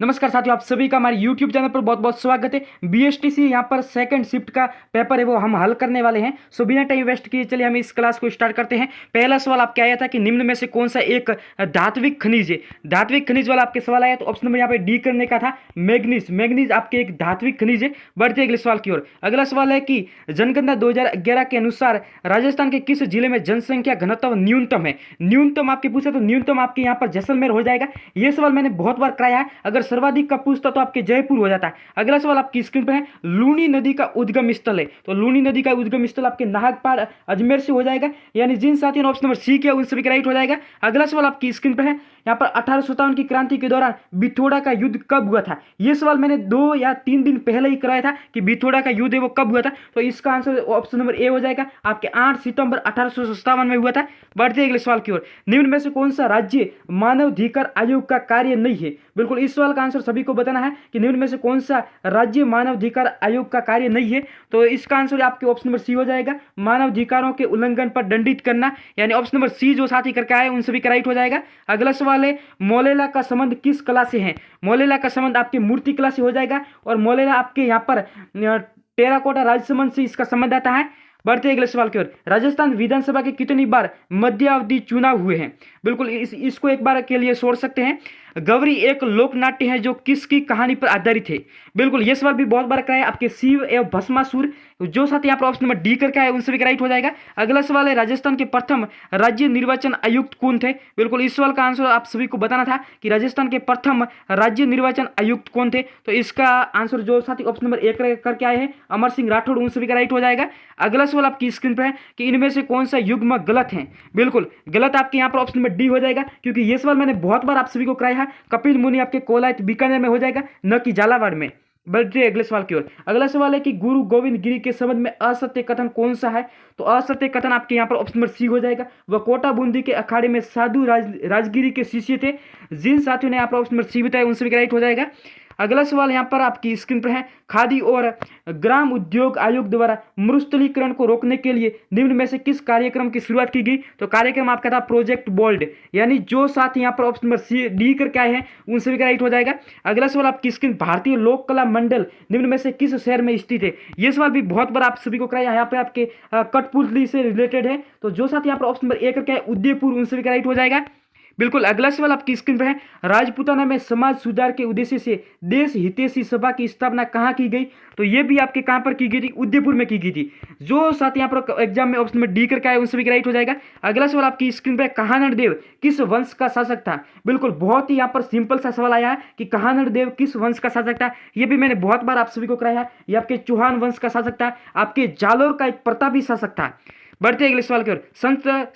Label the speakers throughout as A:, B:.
A: नमस्कार साथियों, आप सभी का हमारे YouTube चैनल पर बहुत बहुत स्वागत है। BSTC यहाँ पर सेकंड शिफ्ट का पेपर है वो हम हल करने वाले हैं। सो बिना टाइम वेस्ट किए चलिए हम इस क्लास को स्टार्ट करते हैं। पहला सवाल आपके आया था कि निम्न में से कौन सा एक धात्विक खनिज है। धात्विक खनिज वाला आपके सवाल आया तो ऑप्शन नंबर यहाँ पे डी करने का था, मैग्नीज। मैग्नीज आपके एक धात्विक खनिज है। बढ़ते अगले सवाल की ओर। अगला सवाल है कि जनगणना 2011 के अनुसार राजस्थान के किस जिले में जनसंख्या घनत्व न्यूनतम है। न्यूनतम आपके पूछा तो न्यूनतम आपके यहाँ पर जैसलमेर हो जाएगा। ये सवाल मैंने बहुत बार कराया है। अगर सर्वाधिक का पूछता तो आपके जयपुर हो जाता है। अगला सवाल आपकी स्क्रीन पर है, लूनी नदी का उद्गम स्थल है। तो लूनी नदी का उद्गम स्थल आपके नाहकपाड़ अजमेर से हो जाएगा। यानी जिन साथियों ने ऑप्शन नंबर सी किया उन सभी का राइट हो जाएगा। अगला सवाल आपकी स्क्रीन पर है, यहाँ पर 1857 की क्रांति के दौरान बिथोड़ा का युद्ध कब हुआ था। यह सवाल मैंने 2 या 3 दिन पहले ही कराया था कि बिथोड़ा का युद्ध है वो कब हुआ था। तो इसका आंसर ऑप्शन नंबर ए हो जाएगा, आपके 8 सितंबर 1857 में हुआ था। बढ़ते अगले सवाल की ओर। निम्न में से कौन सा राज्य मानवाधिकार आयोग का कार्य नहीं है। बिल्कुल इस सवाल का आंसर सभी को बताना है कि निम्न में से कौन सा राज्य मानवाधिकार आयोग का कार्य नहीं है। तो इसका आंसर आपके ऑप्शन नंबर सी हो जाएगा, मानवाधिकारों के उल्लंघन पर दंडित करना। यानी ऑप्शन नंबर सी जो साथी करके आए उन सभी का राइट हो जाएगा। अगला सवाल है, मोलेला का संबंध किस कला से है। मोलेला का संबंध आपकी मूर्ति कला से हो जाएगा और मोलेला आपके यहाँ पर टेराकोटा राजसमंद से इसका संबंध आता है। बढ़ते अगले सवाल की ओर। राजस्थान विधानसभा के कितनी बार मध्यावधि चुनाव हुए हैं। बिल्कुल इसको एक बार के लिए छोड़ सकते हैं। गौरी एक लोक नाट्य है जो किसकी कहानी पर आधारित है। बिल्कुल ये सवाल भी बहुत बार कराया आपके शिव एवं भस्मासुर। जो साथ यहाँ पर ऑप्शन नंबर डी करके आए उन सभी का राइट हो जाएगा। अगला सवाल है, राजस्थान के प्रथम राज्य निर्वाचन आयुक्त कौन थे। बिल्कुल इस सवाल का आंसर आप सभी को बताना था कि राजस्थान के प्रथम राज्य निर्वाचन आयुक्त कौन थे। तो इसका आंसर जो साथी ऑप्शन नंबर एक करके आए हैं अमर सिंह राठौड़, उन सभी का राइट हो जाएगा। अगला सवाल आपकी स्क्रीन पर है कि इनमें से कौन सा युग्म गलत है। बिल्कुल गलत आपके यहाँ पर ऑप्शन नंबर डी हो जाएगा, क्योंकि ये सवाल मैंने बहुत बार आप सभी को कराया है। कपिल मुनि आपके कोलायत बीकानेर में हो जाएगा, न कि झालावाड़ में। बढ़ते अगले सवाल की ओर। अगला सवाल है कि गुरु गोविंद गिरी के संबंध में असत्य कथन कौन सा है। तो असत्य कथन आपके यहाँ पर ऑप्शन नंबर सी हो जाएगा। वह कोटा बूंदी के अखाड़े में साधु राजगिरी के शिष्य थे। जिन साथियों ने यहाँ पर ऑप्शन नंबर सी बताया उन सभी का राइट हो जाएगा। अगला सवाल यहाँ पर आपकी स्क्रीन पर है, खादी और ग्राम उद्योग आयोग द्वारा मरुस्थलीकरण को रोकने के लिए निम्न में से किस कार्यक्रम की शुरुआत की गई। तो कार्यक्रम आपका था प्रोजेक्ट बोल्ड। यानी जो साथ यहाँ पर ऑप्शन नंबर सी डी करके आए हैं उन सभी का राइट हो जाएगा। अगला सवाल आपकी स्क्रीन, भारतीय लोक कला मंडल निम्न में से किस शहर में स्थित है। यह सवाल भी बहुत बार आप सभी को कराया, यहाँ पे आपके कठपुतली से रिलेटेड है। तो जो साथ यहाँ पर ऑप्शन नंबर ए करके आए उदयपुर, उन सभी का राइट हो जाएगा। बिल्कुल अगला सवाल आपकी स्क्रीन पर है, राजपूताना में समाज सुधार के उद्देश्य से देश हितैषी सभा की स्थापना कहाँ की गई। तो ये भी आपके कहाँ पर की गई थी, उदयपुर में की गई थी। जो साथ यहाँ पर एग्जाम में ऑप्शन में डी करके आए उन सभी का राइट हो जाएगा। अगला सवाल आपकी स्क्रीन पर, कहानड़ देव किस वंश का शासक था। बिल्कुल बहुत ही यहाँ पर सिंपल सा सवाल आया है कि कहानड़ देव किस वंश का शासक था। ये भी मैंने बहुत बार आप सभी को कराया है। ये आपके चौहान वंश का शासक था, आपके जालोर का एक प्रतापी शासक था। बढ़ते अगले सवाल की ओर।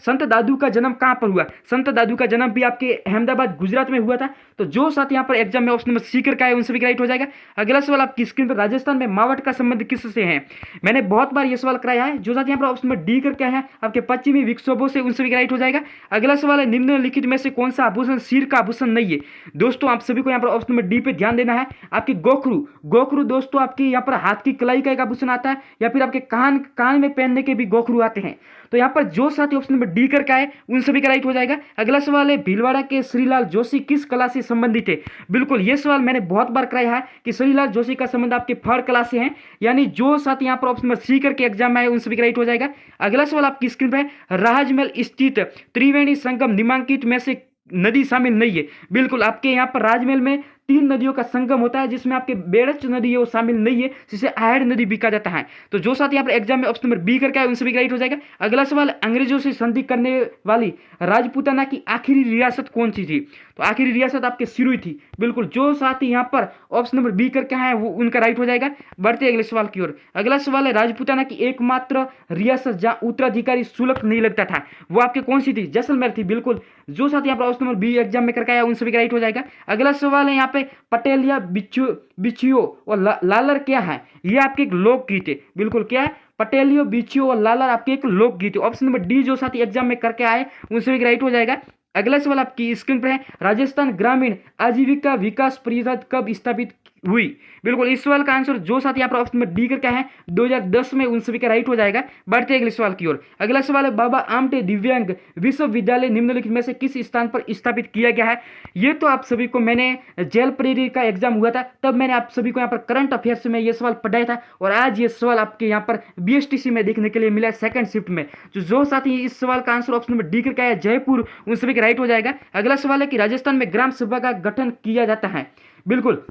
A: संत दादू का जन्म कहां पर हुआ। संत दादू का जन्म भी आपके अहमदाबाद गुजरात में हुआ था। तो जो साथ यहाँ पर एग्जाम में ऑप्शन नंबर सी करके आए उन सभी का राइट हो जाएगा। अगला सवाल आपकी स्क्रीन पर, राजस्थान में मावट का संबंध किससे है। मैंने बहुत बार यह सवाल कराया है। जो साथ यहाँ पर ऑप्शन नंबर डी करके आए हैं आपके पश्चिमी विक्षोभों से, उन सभी का राइट हो जाएगा। अगला सवाल है, निम्नलिखित में से कौन सा आभूषण सिर का आभूषण नहीं है। दोस्तों आप सभी को यहाँ पर ऑप्शन नंबर डी पे ध्यान देना है। आपकी गोखरू, गोखरू दोस्तों आपके यहाँ पर हाथ की कलाई का एक आभूषण आता है, या फिर आपके कान में पहनने के भी गोखरू आते हैं। तो यहाँ पर जो साथी ऑप्शन नंबर डी करके आए उन सभी का राइट हो जाएगा। अगला सवाल है, भीलवाड़ा के श्रीलाल जोशी किस कला से संबंधित है। बिल्कुल ये सवाल मैंने बहुत बार कराया है कि श्रीलाल जोशी का संबंध आपके फड़ कला से है। यानी जो साथी यहाँ पर ऑप्शन नंबर सी करके एग्जाम में आए उन सभी का राइट हो जाएगा। अगला सवाल आपकी स्क्रीन पर, राजमहल स्थित त्रिवेणी संगम निम्नलिखित में से नदी शामिल नहीं है। बिल्कुल आपके यहाँ पर राजमहल में 3 नदियों का संगम होता है, जिसमें आपके बेड़च नदी है वो शामिल नहीं है, जिसे आहेड़ नदी भी कहा जाता है। तो जो साथ यहाँ पर एग्जाम में ऑप्शन नंबर बी करके आए उन सभी का राइट हो जाएगा। अगला सवाल, अंग्रेजों से संधि करने वाली राजपूताना की आखिरी रियासत कौन सी थी। तो आखिरी रियासत आपके सिरोही थी। बिल्कुल जो साथी यहाँ पर ऑप्शन नंबर बी करके आए वो उनका राइट हो जाएगा। बढ़ते अगले सवाल की ओर। अगला सवाल है, राजपूताना की एकमात्र रियासत जहाँ उत्तराधिकारी शुल्क नहीं लगता था वो आपके कौन सी थी। जैसलमेर थी। बिल्कुल जो साथी यहाँ पर ऑप्शन नंबर बी एग्जाम में करके आया उन सभी का राइट हो जाएगा। अगला सवाल है यहाँ पे, पटेलिया बिछियो और लालर क्या है। ये आपके एक लोकगीत है। बिल्कुल क्या है, पटेलियो बिछियो और लालर आपके एक लोकगीत है। ऑप्शन नंबर डी जो साथी एग्जाम में करके आए उन सभी का राइट हो जाएगा। अगला सवाल आपकी स्क्रीन पर है, राजस्थान ग्रामीण आजीविका विकास परिषद कब स्थापित हुई। बिल्कुल इस सवाल का आंसर जो साथ यहाँ पर ऑप्शन नंबर डी का क्या है 2010 में, उन सभी का राइट हो जाएगा। बढ़ते अगले सवाल की ओर। अगला सवाल है बाबा आमटे दिव्यांग विश्वविद्यालय निम्नलिखित में से किस स्थान पर स्थापित किया गया है। ये तो आप सभी को मैंने जेल प्रेरी का एग्जाम हुआ था तब मैंने आप सभी को यहाँ पर करंट अफेयर्स में ये सवाल पढ़ाया था और आज ये सवाल आपके यहाँ पर बीएसटीसी में देखने के लिए मिला है सेकंड शिफ्ट में। जो साथी इस सवाल का आंसर ऑप्शन नंबर डी का क्या है जयपुर, उन सभी का राइट हो जाएगा। अगला सवाल है कि राजस्थान में ग्राम सभा का गठन किया जाता है। बिल्कुल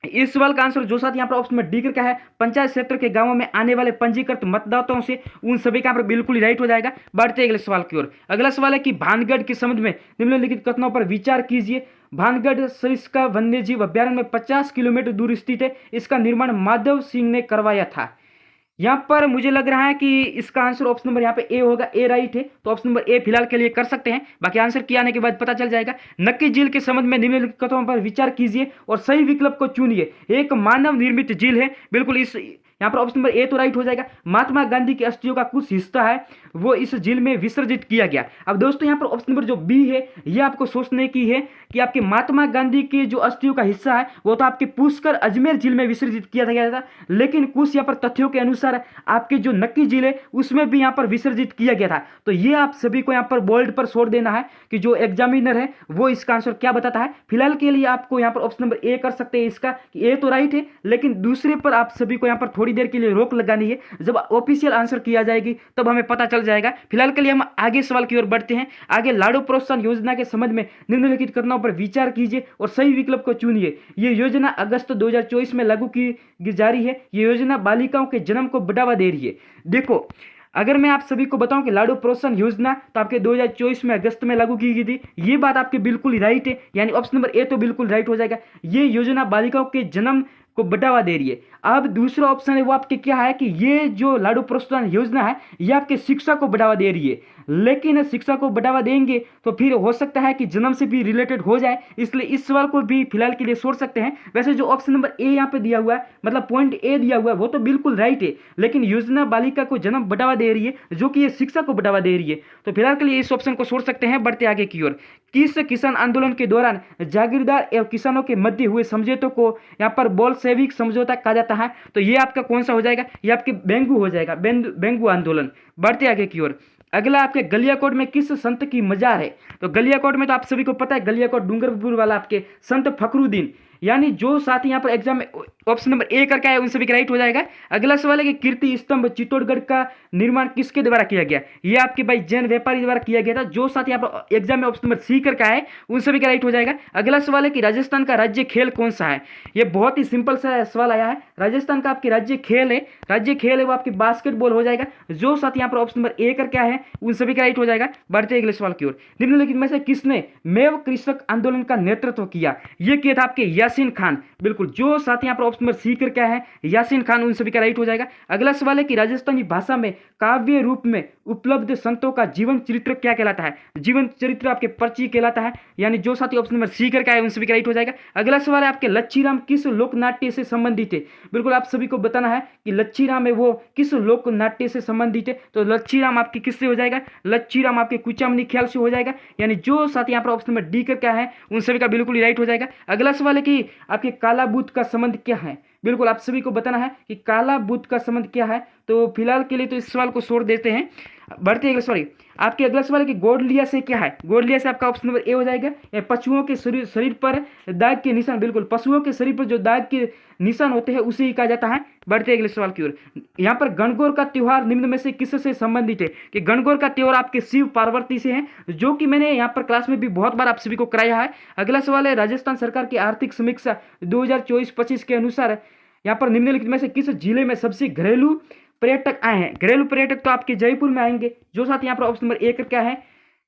A: इस सवाल का आंसर जो साथ यहाँ पर ऑप्शन में डी क्या है पंचायत क्षेत्र के गांवों में आने वाले पंजीकृत मतदाताओं से, उन सभी का पर बिल्कुल ही राइट हो जाएगा। बढ़ते अगले सवाल की ओर। अगला सवाल है कि भानगढ़ के संबंध में निम्नलिखित कथनों पर विचार कीजिए। भानगढ़ सरिस्का वन्यजीव अभ्यारण्य में 50 किलोमीटर दूर स्थित है। इसका निर्माण माधव सिंह ने करवाया था। यहाँ पर मुझे लग रहा है कि इसका आंसर ऑप्शन नंबर यहाँ पे ए होगा, ए राइट है, तो ऑप्शन नंबर ए फिलहाल के लिए कर सकते हैं, बाकी आंसर किया आने के बाद पता चल जाएगा। नक्की झील के संबंध में निम्नलिखित कथनों पर विचार कीजिए और सही विकल्प को चुनिए। एक मानव निर्मित झील है। बिल्कुल इस यहाँ पर ऑप्शन नंबर ए तो राइट हो जाएगा। महात्मा गांधी की अस्थियों का कुछ हिस्सा है वो इस झील में विसर्जित किया गया। अब दोस्तों यहाँ पर ऑप्शन नंबर जो बी है ये आपको सोचने की है कि आपके महात्मा गांधी के जो अस्थियों का हिस्सा है वो तो आपके पुष्कर अजमेर झील में विसर्जित किया गया था, लेकिन कुछ यहाँ पर तथ्यों के अनुसार आपके जो नक्की झील है उसमें भी यहाँ पर विसर्जित किया गया था। तो ये आप सभी को यहाँ पर बोल्ड पर छोड़ देना है कि जो एग्जामिनर है वो इसका आंसर क्या बताता है। फिलहाल के लिए आपको यहाँ पर ऑप्शन नंबर ए कर सकते हैं इसका कि ए तो राइट है, लेकिन दूसरे पर आप सभी को यहाँ पर थोड़ी देर के लिए रोक लगानी है। जब ऑफिशियल आंसर किया जाएगी तब हमें पता चल जाएगा। फिलहाल के लिए हम आगे सवाल की ओर बढ़ते हैं। आगे लाडू प्रोत्साहन योजना के संबंध में निम्नलिखित घटनाओं पर विचार कीजिए और सही विकल्प को चुनिए। ये योजना अगस्त 2024 में लागू की जा रही है। ये योजना बालिकाओं के जन्म को बढ़ावा दे रही है। देखो अगर मैं आप सभी को बताऊं कि लाडू प्रोत्साहन योजना तो आपके 2024 में अगस्त में लागू की गई थी, ये बात आपके बिल्कुल राइट है, यानी ऑप्शन नंबर ए तो बिल्कुल राइट हो जाएगा। ये योजना बालिकाओं के जन्म को बढ़ावा दे रही है। अब दूसरा ऑप्शन है वो आपके क्या है कि ये जो लाडू प्रोत्साहन योजना है ये आपके शिक्षा को बढ़ावा दे रही है, लेकिन शिक्षा को बढ़ावा देंगे तो फिर हो सकता है कि जन्म से भी रिलेटेड हो जाए, इसलिए इस सवाल को भी फिलहाल के लिए छोड़ सकते हैं। वैसे जो ऑप्शन नंबर ए यहाँ पे दिया हुआ है मतलब पॉइंट ए दिया हुआ है वो तो बिल्कुल राइट है, लेकिन योजना बालिका को जन्म बढ़ावा दे रही है जो कि ये शिक्षा को बढ़ावा दे रही है, तो फिलहाल के लिए इस ऑप्शन को छोड़ सकते हैं। बढ़ते आगे की ओर। किस किसान आंदोलन के दौरान जागीरदार एवं किसानों के मध्य हुए समझौते को यहाँ पर बोल्शेविक समझौता कहा जाता है। तो ये आपका कौन सा हो जाएगा, ये आपके बेंगू हो जाएगा, बेंगू आंदोलन। बढ़ते आगे की ओर। अगला आपके गलियाकोट में किस संत की मजार है। तो गलियाकोट में तो आप सभी को पता है गलियाकोट डूंगरपुर वाला आपके संत फखरुद्दीन, यानी जो साथी यहाँ पर एग्जाम में ऑप्शन नंबर ए करके आया उन सभी का राइट हो जाएगा। अगला सवाल है कि कीर्ति स्तंभ चित्तौड़गढ़ का निर्माण किसके द्वारा किया गया। ये आपके भाई जैन व्यापारी द्वारा किया गया था। जो साथी यहाँ पर एग्जाम में ऑप्शन नंबर सी करके आए उन सभी का राइट हो जाएगा। अगला सवाल है कि राजस्थान का राज्य खेल कौन सा है। ये बहुत ही सिंपल सा सवाल आया है। राजस्थान का आपके राज्य खेल है वो आपके बास्केटबॉल हो जाएगा। जो साथी यहाँ पर ऑप्शन नंबर ए करके आए हैं उन सभी का राइट हो जाएगा। बढ़ते अगले सवाल की ओर। निम्नलिखित में से किसने मेव कृषक आंदोलन का नेतृत्व किया। ये किया था आपके यासीन खान। बिल्कुल जो साथी यहाँ पर ऑप्शन नंबर सी करके आए हैं यासीन खान, उन सभी का राइट हो जाएगा। अगला सवाल है कि राजस्थानी भाषा में काव्य रूप में उपलब्ध संतों का जीवन चरित्र क्या कहलाता है। जीवन चरित्र आपके पर्ची कहलाता है, यानी जो साथी ऑप्शन नंबर सी करके आए उन सभी का राइट हो जाएगा। अगला सवाल है आपके लच्छीराम किस लोक नाट्य से संबंधित है। बिल्कुल आप सभी को बताना है कि लच्छीराम है वो किस लोक नाट्य से संबंधित है। तो लच्छीराम आपके किससे हो जाएगा, लच्छीराम आपके कुचामनी ख्याल से हो जाएगा, यानी जो साथी यहाँ पर ऑप्शन नंबर डी करके आए हैं उन सभी का बिल्कुल राइट हो जाएगा। अगला सवाल है कि आपके काला बुध का संबंध क्या है। बिल्कुल आप सभी को बताना है कि काला बुध का संबंध क्या है। तो फिलहाल के लिए तो इस सवाल को छोड़ देते हैं। बढ़ते अगला सवाल। आपके अगला सवाल है कि गोडलिया से क्या है। गोडलिया से आपका ऑप्शन नंबर ए हो जाएगा। पशुओं के शरीर पर दाग के निशान, बिल्कुल पशुओं के शरीर पर जो दाग के निशान होते हैं उसे ही कहा जाता है। बढ़ते अगले सवाल की ओर। यहाँ पर गणगौर का त्योहार निम्न में से किससे संबंधित है। कि गणगौर का त्योहार आपके शिव पार्वती से है, जो कि मैंने यहाँ पर क्लास में भी बहुत बार आप सभी को कराया है। अगला सवाल है राजस्थान सरकार की आर्थिक समीक्षा 2024-25 के अनुसार यहाँ पर निम्नलिखित में से किस जिले में सबसे घरेलू पर्यटक आए हैं। घरेलू पर्यटक तो आपके जयपुर में आएंगे। जो साथ यहाँ पर ऑप्शन नंबर ए क्या है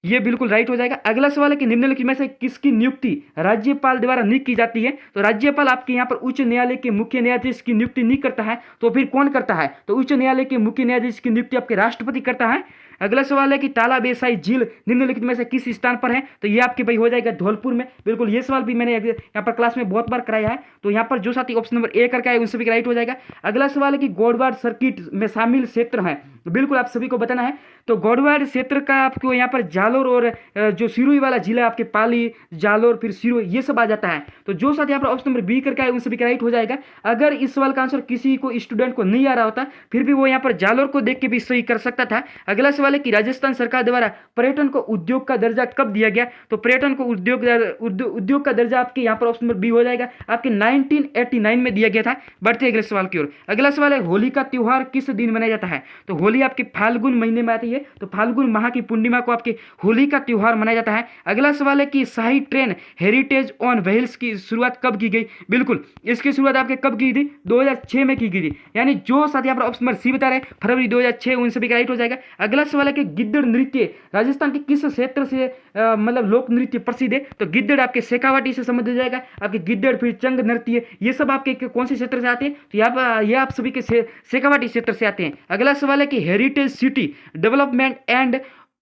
A: ये बिल्कुल राइट हो जाएगा। अगला सवाल है कि निम्नलिखित में से किसकी नियुक्ति राज्यपाल द्वारा नहीं की जाती है। तो राज्यपाल आपके यहाँ पर उच्च न्यायालय के मुख्य न्यायाधीश की नियुक्ति नहीं करता है, तो फिर कौन करता है। तो उच्च न्यायालय के मुख्य न्यायाधीश की नियुक्ति आपके राष्ट्रपति करता है। अगला सवाल है कि ताला बेसाई झील निम्नलिखित में से किस स्थान पर है, तो ये आपके भाई हो जाएगा धौलपुर में। बिल्कुल, ये सवाल भी मैंने यहाँ पर क्लास में बहुत बार कराया है, तो यहाँ पर जो साथी ऑप्शन नंबर ए करके आए उन सभी का राइट हो जाएगा। अगला सवाल है कि गौड़वाड़ सर्किट में शामिल क्षेत्र है, बिल्कुल आप सभी को बताना है। तो गौड़वाड़ क्षेत्र का आपको यहाँ पर जालोर और जो सिरोही वाला जिला आपके पाली, जालोर, फिर सिरोही, ये सब आ जाता है। तो जो साथ यहाँ पर ऑप्शन नंबर बी करके आए उन सभी का राइट हो जाएगा। अगर इस सवाल का आंसर किसी को स्टूडेंट को नहीं आ रहा होता फिर भी वो यहाँ पर जालोर को देख के भी सही कर सकता था। अगला सवाल है कि राजस्थान सरकार द्वारा पर्यटन को उद्योग का दर्जा कब दिया गया, तो पर्यटन को उद्योग का दर्जा आपके यहाँ पर ऑप्शन नंबर बी हो जाएगा, आपके 1989 में दिया गया था। बढ़ते अगले सवाल की ओर। अगला सवाल है होली का त्योहार किस दिन मनाया जाता है, तो होली आपके फाल्गुन महीने में आती है, तो फाल्गुन माह की पूर्णिमा को आपके होली का त्योहार मनाया जाता है। अगला सवाल है कि शाही ट्रेन हेरिटेज ऑन व्हील्स की शुरुआत कब की गई, बिल्कुल इसकी शुरुआत आपके कब की थी, 2006 में की गई थी। यानी जो साथ यहाँ पर ऑप्शन नंबर सी बता रहे हैं फरवरी 2006, उन सभी का राइट हो जाएगा। अगला सवाल है कि गिद्दड़ नृत्य राजस्थान के किस क्षेत्र से मतलब लोक नृत्य प्रसिद्ध है, तो गिद्दड़ आपके शेखावाटी से संबंध हो जाएगा। आपके गिद्दड़, फिर चंग नृत्य, ये सब आपके कौन से क्षेत्र से आते हैं, तो ये आप सभी के शेखावाटी क्षेत्र से आते हैं। अगला सवाल है कि heritage city development and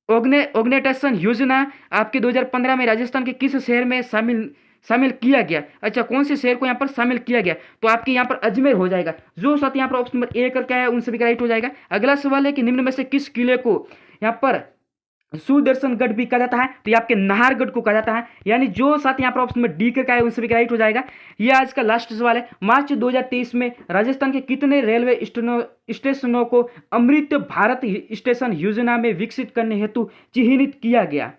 A: organization योजना आपके 2015 में राजस्थान के किस शहर में शामिल किया गया। अच्छा, कौन से शहर को यहाँ पर शामिल किया गया, तो आपके यहाँ पर अजमेर हो जाएगा। जो साथ यहाँ पर ऑप्शन नंबर ए करके आया उन सभी का राइट हो जाएगा। अगला सवाल है कि निम्न में से किस किले को यहाँ पर सुदर्शनगढ़ भी कहा जाता है, तो ये आपके नाहरगढ़ को कहा जाता है। यानी जो साथ यहाँ पर ऑप्शन नंबर डी करके आए उन सभी का राइट हो जाएगा। ये आज का लास्ट सवाल है। मार्च 2023 में राजस्थान के कितने रेलवे स्टेशनों को अमृत भारत स्टेशन योजना में विकसित करने हेतु चिन्हित किया गया,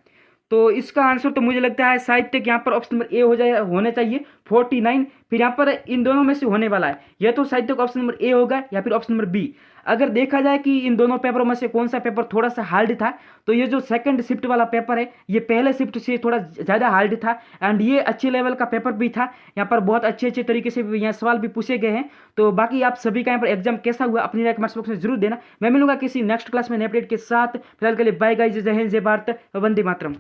A: तो इसका आंसर तो मुझे लगता है साहित्य यहाँ पर ऑप्शन नंबर ए होना चाहिए 49। फिर यहाँ पर इन दोनों में से होने वाला है, या तो साहित्य का ऑप्शन नंबर ए होगा या फिर ऑप्शन नंबर बी। अगर देखा जाए कि इन दोनों पेपरों में से कौन सा पेपर थोड़ा सा हार्ड था, तो ये जो सेकंड शिफ्ट वाला पेपर है ये पहले शिफ्ट से थोड़ा ज़्यादा हार्ड था, एंड ये अच्छे लेवल का पेपर भी था। यहाँ पर बहुत अच्छे तरीके से यहाँ सवाल भी पूछे गए हैं। तो बाकी आप सभी का यहाँ पर एग्जाम कैसा हुआ अपनी राय कमेंट बॉक्स में जरूर देना। मैं मिलूंगा किसी नेक्स्ट क्लास में नए अपडेट के साथ। फिलहाल के लिए बाय गाइस, जय हिंद, जय भारत, वंदे मातरम।